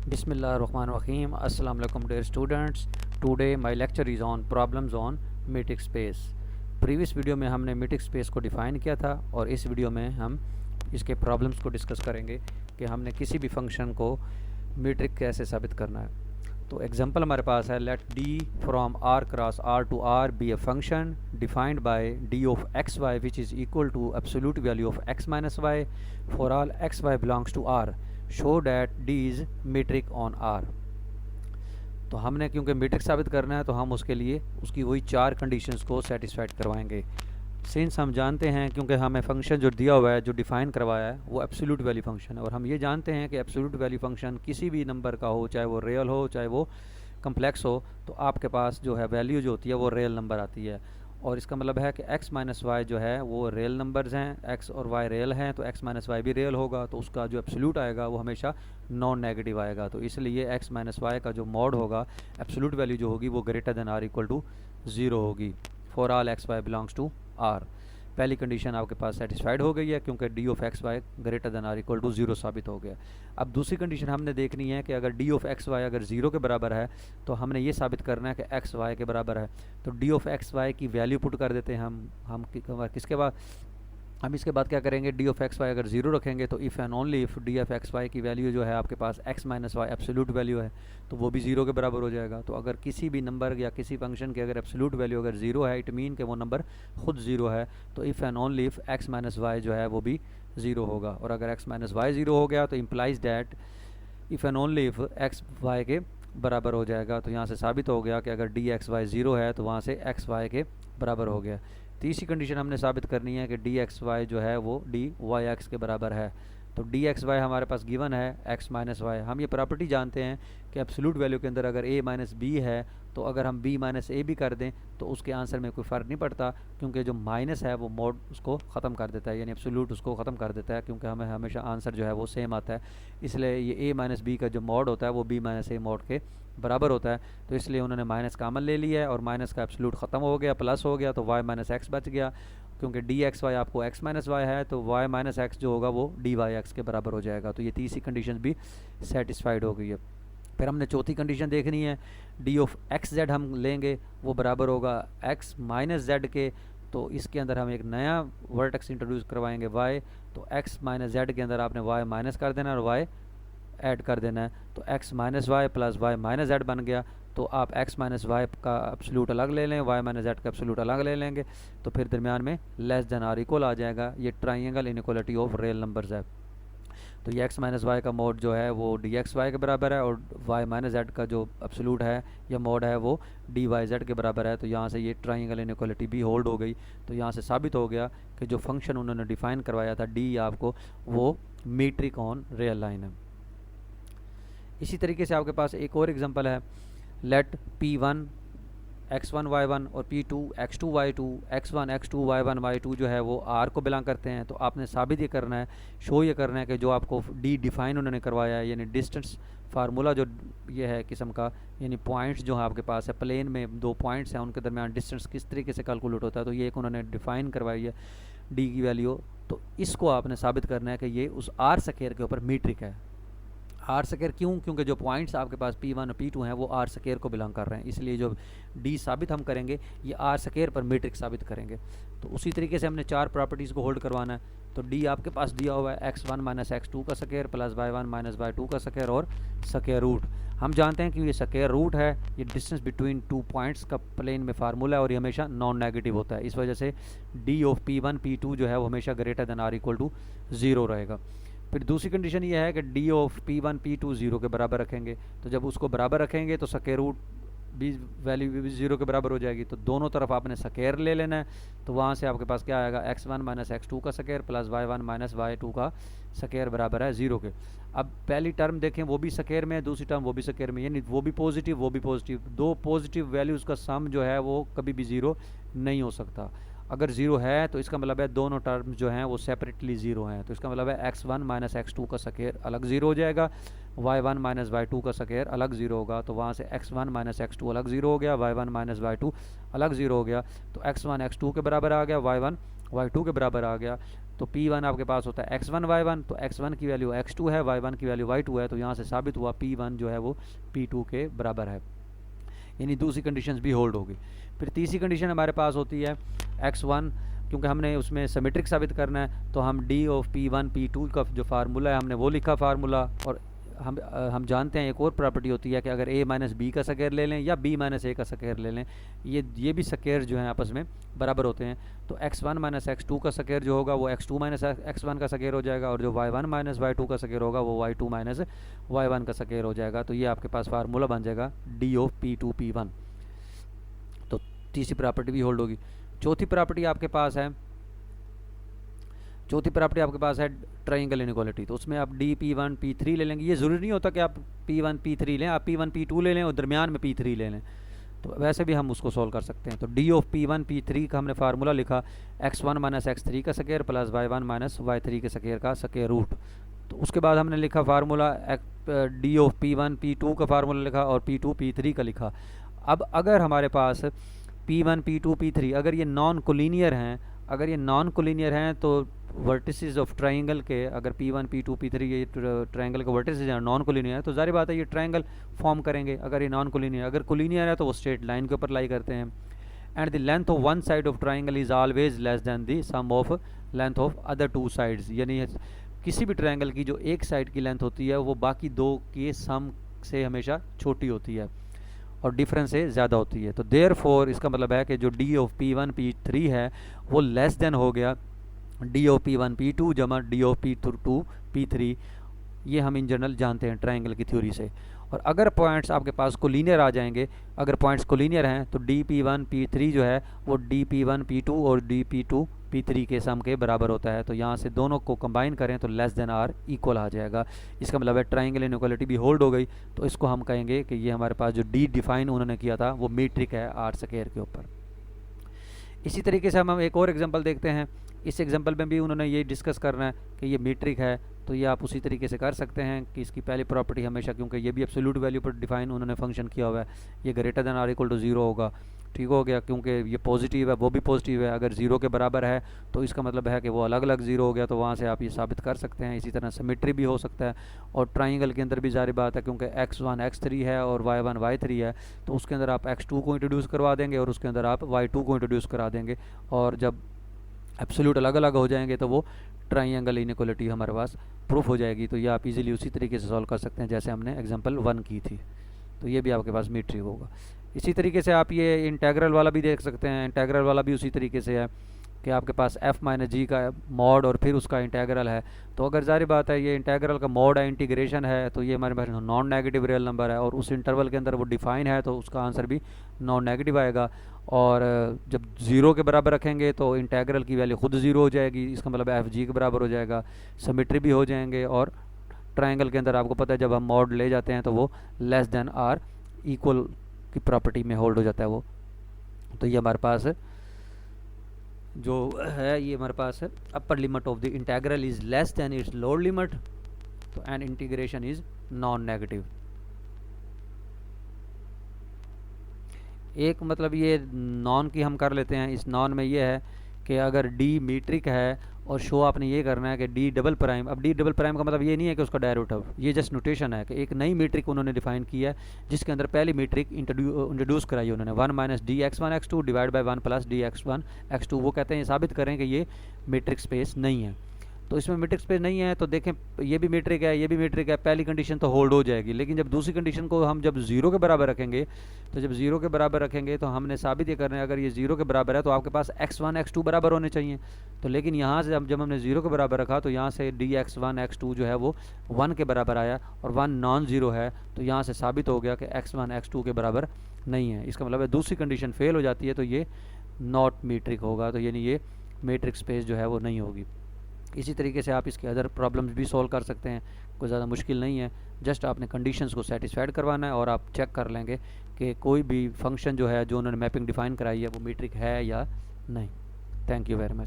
Bismillahirrahmanirrahim. Assalamu alaikum dear students. Today my lecture is on problems on metric space. Previous video में हमने metric space को define किया था और इस वीडियो में हम इसके प्रॉब्लम्स को डिस्कस करेंगे कि हमने किसी भी फंक्शन को metric कैसे साबित करना है। तो एग्जांपल हमारे पास है, let d from r cross r to r be a function defined by d of x y which is equal to absolute value of x minus y for all x y belongs to r, show that d is metric on r। तो हमने क्योंकि metric साबित करना है तो हम उसके लिए उसकी वही चार कंडीशंस को सेटिस्फाइड करवाएंगे। सिंस हम जानते हैं क्योंकि हमें फंक्शन जो दिया हुआ है, जो डिफ़ाइन करवाया है, वो एब्सोल्यूट वैल्यू फंक्शन है और हम ये जानते हैं कि एब्सोल्यूट वैल्यू फंक्शन किसी भी नंबर का हो, चाहे वो रियल हो चाहे वो कम्प्लेक्स हो, तो आपके पास जो है वैल्यू जो होती है वो रियल नंबर आती है। और इसका मतलब है कि x माइनस वाई जो है वो रियल नंबर्स हैं, x और y रियल हैं, तो x माइनस वाई भी रियल होगा, तो उसका जो एब्सोल्यूट आएगा वो हमेशा नॉन नेगेटिव आएगा। तो इसलिए x माइनस वाई का जो मॉड होगा, एब्सोल्यूट वैल्यू जो होगी वो greater than r equal to 0 होगी for all x y belongs to r। पहली कंडीशन आपके पास सेटिस्फाइड हो गई है क्योंकि D of x y greater than or equal to 0 साबित हो गया। अब दूसरी कंडीशन हमने देखनी है कि अगर डी ऑफ एक्स वाई अगर 0 के बराबर है तो हमने ये साबित करना है कि एक्स वाई के बराबर है। तो डी ऑफ एक्स वाई की वैल्यू पुट कर देते हैं हम किसके बाद हम इसके बाद क्या करेंगे, डी ऑफ एक्स वाई अगर 0 रखेंगे तो if and only if D of x Y की वैल्यू जो है आपके पास X minus Y absolute value है तो वो भी 0 के बराबर हो जाएगा। तो अगर किसी भी नंबर या किसी फंक्शन की अगर एब्सोल्यूट वैल्यू अगर 0 है, इट मीन कि वो नंबर खुद 0 है, तो if and only if x minus y जो है वो भी 0 होगा। और अगर एक्स माइनस वाई 0 हो गया तो implies that if and only if x y के बराबर हो जाएगा। तो यहाँ से साबित हो गया कि अगर डी एक्स वाई 0 है तो वहाँ से एक्स वाई के बराबर हो गया। तीसरी कंडीशन हमने साबित करनी है कि डी एक्स वाई जो है वो डी वाई एक्स के बराबर है। तो डी एक्स वाई हमारे पास गिवन है एक्स माइनस वाई। हम ये प्रॉपर्टी जानते हैं कि एब्सोल्यूट वैल्यू के अंदर अगर ए माइनस बी है तो अगर हम बी माइनस ए भी कर दें तो उसके आंसर में कोई फ़र्क नहीं पड़ता, क्योंकि जो माइनस है वो मोड उसको ख़त्म कर देता है, यानी एब्सोल्यूट उसको ख़त्म कर देता है, क्योंकि हमें हमेशा आंसर जो है वो सेम आता है। इसलिए ये ए माइनस बी का जो मोड होता है वो बी माइनस ए मोड के बराबर होता है। तो इसलिए उन्होंने माइनस कामन ले लिया है और माइनस का एब्सोल्यूट ख़त्म हो गया, प्लस हो गया, तो वाई माइनस एक्स बच गया। क्योंकि डी एक्स वाई आपको एक्स माइनस वाई है तो वाई माइनस एक्स जो होगा वो डी वाई एक्स के बराबर हो जाएगा। तो ये तीसरी कंडीशन भी सेटिस्फाइड हो गई है। फिर हमने चौथी कंडीशन देखनी है, डी ऑफ एक्स जेड हम लेंगे वो बराबर होगा एक्स माइनस जेड के। तो इसके अंदर हम एक नया वर्टेक्स इंट्रोड्यूस करवाएंगे y, तो x माइनस जेड के अंदर आपने y माइनस कर देना और y ऐड कर देना है। तो x minus y plus y minus z बन गया। तो आप x माइनस वाई का एब्सोल्यूट अलग ले लें, y माइनस जेड का एब्सोल्यूट अलग ले लेंगे, तो फिर दरमियान में लेस देन आर इक्वल आ जाएगा। ये triangle inequality of real numbers है। तो ये x माइनस वाई का मोड जो है वो डी एक्स वाई के बराबर है और y माइनस जेड का जो एब्सोल्यूट है या मोड है वो डी वाई जेड के बराबर है। तो यहाँ से ये ट्राइंगल इनइक्वालिटी भी होल्ड हो गई। तो यहाँ से साबित हो गया कि जो फंक्शन उन्होंने डिफाइन करवाया था डी आपको, वो मीट्रिक ऑन रियल लाइन है। इसी तरीके से आपके पास एक और एग्जांपल है, लेट P1 x1 y1 और P2 x2 y2 x1 x2 y1 y2 जो है वो R को बिलोंग करते हैं। तो आपने साबित ये करना है, शो ये करना है कि जो आपको डी डिफाइन उन्होंने करवाया है, यानी डिस्टेंस फार्मूला जो ये है किस्म का, यानी पॉइंट्स जो है आपके पास है, प्लेन में दो पॉइंट्स हैं उनके दरमियान डिस्टेंस किस तरीके से कैलकुलेट होता है, तो ये एक उन्होंने डिफाइन करवाई है डी की वैल्यू। तो इसको आपने साबित करना है कि ये उस R स्क्वायर के ऊपर मीट्रिक है। आर स्क्वायर क्यों? क्योंकि जो पॉइंट्स आपके पास P1 और P2 हैं वो आर स्क्वायर को बिलोंग कर रहे हैं, इसलिए जो डी साबित हम करेंगे ये आर स्क्वायर पर मीट्रिक साबित करेंगे। तो उसी तरीके से हमने चार प्रॉपर्टीज़ को होल्ड करवाना है। तो डी आपके पास दिया हुआ है x1 माइनस x2 का square plus y1 minus y2 का स्क्वायर और स्क्वायर रूट। हम जानते हैं कि ये स्क्वायर रूट है, ये डिस्टेंस बिटवीन टू पॉइंट्स का प्लेन में फार्मूला है और ये हमेशा नॉन नेगेटिव होता है। इस वजह से डी ऑफ P1 P2 जो है वो हमेशा greater than or equal to 0 रहेगा। फिर दूसरी कंडीशन ये है कि डी ऑफ P1 P2 0 के बराबर रखेंगे। तो जब उसको बराबर रखेंगे तो स्क्वायर रूट भी वैल्यू भी 0 के बराबर हो जाएगी। तो दोनों तरफ आपने स्क्वायर ले लेना है। तो वहाँ से आपके पास क्या आएगा, x1 माइनस x2 का square plus y1 minus y2 का स्क्वायर बराबर है 0 के। अब पहली टर्म देखें वो भी स्क्वायर में है, दूसरी टर्म वो भी स्क्वायर में, यानी वो भी पॉजिटिव वो भी पॉजिटिव। दो पॉजिटिव वैल्यूज़ का सम जो है वो कभी भी 0 नहीं हो सकता। अगर 0 है तो इसका मतलब है दोनों टर्म्स जो हैं वो सेपरेटली 0 हैं। तो इसका मतलब है x1 माइनस x2 का स्क्वायर अलग 0 हो जाएगा, y1 माइनस y2 का स्क्वायर अलग 0 होगा। तो वहाँ से x1 माइनस x2 अलग 0 हो गया, y1 माइनस y2 अलग 0 हो गया। तो x1 x2 के बराबर आ गया, y1 y2 के बराबर आ गया, तो P1 आपके पास होता है x1 y1, तो x1 की वैल्यू x2 है, y1 की वैल्यू y2 है, तो यहाँ से साबित हुआ P1 जो है वो P2 के बराबर है, यानी दूसरी कंडीशन भी होल्ड होगी। फिर तीसरी कंडीशन हमारे पास होती है x1, क्योंकि हमने उसमें सिमेट्रिक साबित करना है, तो हम d ऑफ P1 P2 का जो फार्मूला है हमने वो लिखा फार्मूला। और हम जानते हैं एक और प्रॉपर्टी होती है कि अगर a माइनस बी का स्क्वायर ले लें या b माइनस ए का स्क्वायर ले लें, ये भी स्क्वायर जो है आपस में बराबर होते हैं, तो x1 माइनस x2 का स्क्वायर जो होगा वो x2 माइनस x1 का स्क्वायर हो जाएगा, और जो y1 माइनस y2 का स्क्वायर होगा वो y2 माइनस y1 का स्क्वायर हो जाएगा। तो ये आपके पास फार्मूला बन जाएगा d ऑफ P2 P1। तो तीसरी प्रॉपर्टी भी होल्ड होगी। चौथी प्रॉपर्टी आपके पास है ट्राइंगल इनइक्वालिटी। तो उसमें आप dP1 P3 ले लेंगे। ये ज़रूरी नहीं होता कि आप P1 P3 लें, आप P1 P2 ले लें और दरमियान में P3 ले लें, तो वैसे भी हम उसको सॉल्व कर सकते हैं। तो d ऑफ P1 P3 का हमने फार्मूला लिखा x1 माइनस x3 का square plus y1 minus y3 के स्क्वायर का स्क्वायर रूट। तो उसके बाद हमने लिखा formula d of P1 P2 का फार्मूला लिखा और P2 P3 का लिखा। अब अगर हमारे पास P1 P2 P3 अगर ये नॉन कोलिनियर हैं, तो वर्टिसेस ऑफ ट्राइंगल के, अगर P1 P2 P3 ये ट्राइंगल के वर्टिसेस हैं नॉन कोलिनियर है, तो जाहिर बात है ये ट्राइंगल फॉर्म करेंगे। अगर ये नॉन कोलिनियर, अगर कोलिनियर है तो वो स्ट्रेट लाइन के ऊपर लाई करते हैं। And the length of one side of triangle is always less than the sum of length of other two sides, यानी किसी भी ट्राइंगल की जो एक साइड की लेंथ होती है वो बाकी दो के सम से हमेशा छोटी होती है और डिफरेंस से ज़्यादा होती है। तो देयरफॉर इसका मतलब है कि जो d ऑफ P1 P3 है वो लेस देन हो गया d ऑफ P1 P2 जमा d ऑफ P2 P3। ये हम इन जनरल जानते हैं ट्राइंगल की थ्योरी से। और अगर पॉइंट्स आपके पास कोलिनियर आ जाएंगे, अगर पॉइंट्स कोलिनियर हैं तो dP1 P3 जो है वो dP1 P2 और dP2 P3 के सम के बराबर होता है। तो यहाँ से दोनों को कंबाइन करें तो लेस देन आर इक्वल आ जाएगा। इसका मतलब है ट्राइंगल इनइक्वालिटी भी होल्ड हो गई। तो इसको हम कहेंगे कि ये हमारे पास जो d डिफाइन उन्होंने किया था वो मीट्रिक है आर स्क्वायर के ऊपर। इसी तरीके से हम एक और एग्जांपल देखते हैं। इस एग्जांपल में भी उन्होंने ये डिस्कस करना है कि ये मीट्रिक है, तो ये आप उसी तरीके से कर सकते हैं कि इसकी पहली प्रॉपर्टी हमेशा, क्योंकि ये भी एब्सोल्यूट वैल्यू पर डिफाइन उन्होंने फंक्शन किया हुआ है, ये greater than or equal to 0 होगा। ठीक हो गया, क्योंकि ये पॉजिटिव है वो भी पॉजिटिव है। अगर 0 के बराबर है तो इसका मतलब है कि वो अलग अलग 0 हो गया, तो वहाँ से आप ये साबित कर सकते हैं। इसी तरह सिमेट्री भी हो सकता है। और ट्राइंगल के अंदर भी जारी बात है, क्योंकि x1 x3 है और y1 y3 है, तो उसके अंदर आप x2 को इंट्रोड्यूस करवा देंगे और उसके अंदर आप y2 को इंट्रोड्यूस करा देंगे, और जब एब्सोल्यूट अलग अलग हो जाएंगे तो वो ट्राइंगल इनइक्वालिटी हमारे पास प्रूफ हो जाएगी। तो ये आप इजीली उसी तरीके से सॉल्व कर सकते हैं जैसे हमने एग्जांपल 1 की थी। तो ये भी आपके पास मीट्रिक होगा। इसी तरीके से आप ये इंटेग्रल वाला भी देख सकते हैं। इंटेग्रल वाला भी उसी तरीके से है कि आपके पास f माइनस जी का मॉड और फिर उसका इंटेग्रल है। तो अगर जारी बात है ये इंटेग्रल का मॉड है, इंटीग्रेशन है, तो ये हमारे पास नॉन नेगेटिव रियल नंबर है और उस इंटरवल के अंदर वो डिफाइन है, तो उसका आंसर भी नॉन नेगेटिव आएगा। और जब 0 के बराबर रखेंगे तो इंटेग्रल की वैल्यू खुद 0 हो जाएगी, इसका मतलब एफ जी के बराबर हो जाएगा। सिमेट्री भी हो जाएंगे। और ट्राइंगल के अंदर आपको पता है जब हम मॉड ले जाते हैं तो वो लेस देन आर इक्वल की प्रॉपर्टी में होल्ड हो जाता है वो। तो ये हमारे पास जो है, ये हमारे पास है upper limit of the integral is less than its lower limit, तो and integration is non negative. एक मतलब ये नॉन की हम कर लेते हैं। इस नॉन में ये है कि अगर डी मीट्रिक है और शो आपने ये करना है कि डी डबल प्राइम। अब डी डबल प्राइम का मतलब ये नहीं है कि उसका डेरिवेटिव, ये जस्ट नोटेशन है कि एक नई मीट्रिक उन्होंने डिफाइन की है जिसके अंदर पहली मीट्रिक इंट्रोड्यूस कराई उन्होंने 1 minus D x1 x2 divide by 1 plus D x1 x2। वो कहते हैं ये साबित करें कि ये मीट्रिक स्पेस नहीं है। तो इसमें मीट्रिक स्पेस नहीं है तो देखें ये भी मीट्रिक है, ये भी मीट्रिक है, पहली कंडीशन तो होल्ड हो जाएगी। लेकिन जब दूसरी कंडीशन को हम जब 0 के बराबर रखेंगे, तो जब 0 के बराबर रखेंगे तो हमने साबित ये करना है अगर ये 0 के बराबर है तो आपके पास x1 x2 बराबर होने चाहिए। तो लेकिन यहाँ से जब हमने 0 के बराबर रखा तो यहाँ से डी x1 x2 जो है वो 1 के बराबर आया और 1 नॉन ज़ीरो है, तो यहाँ से साबित हो गया कि x1 x2 के बराबर नहीं है। इसका मतलब है दूसरी कंडीशन फेल हो जाती है तो ये नॉट मीट्रिक होगा, तो यानी ये मीट्रिक स्पेस जो है वो नहीं होगी। इसी तरीके से आप इसके अदर प्रॉब्लम्स भी सॉल्व कर सकते हैं, कोई ज़्यादा मुश्किल नहीं है। जस्ट आपने कंडीशंस को सेटिस्फाइड करवाना है और आप चेक कर लेंगे कि कोई भी फंक्शन जो है जो उन्होंने मैपिंग डिफाइन कराई है वो मीट्रिक है या नहीं। Thank you very much.